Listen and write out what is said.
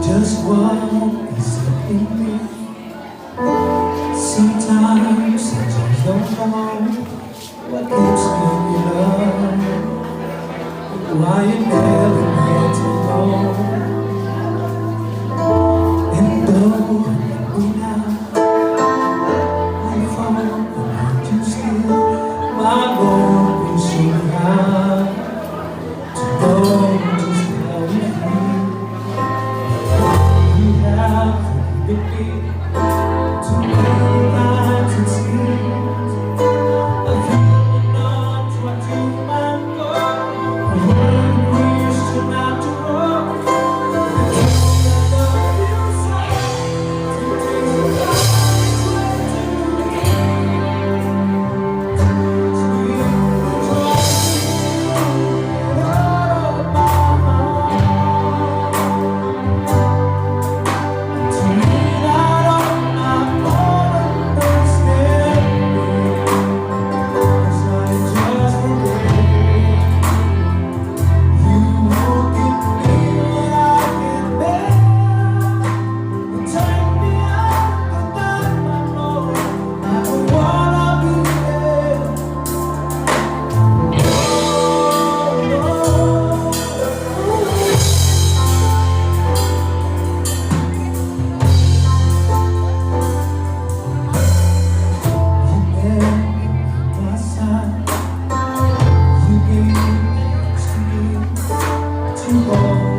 just what is in me. Sometimes I just don't know what keeps me in love. Why you never meant to go. And though we now I fall behind you still, my Lord will show me how to know just how you feel. You have forgiven me too many times it seems. I feel not what you might go. I wish to not to rock. I love you so. To take the oh.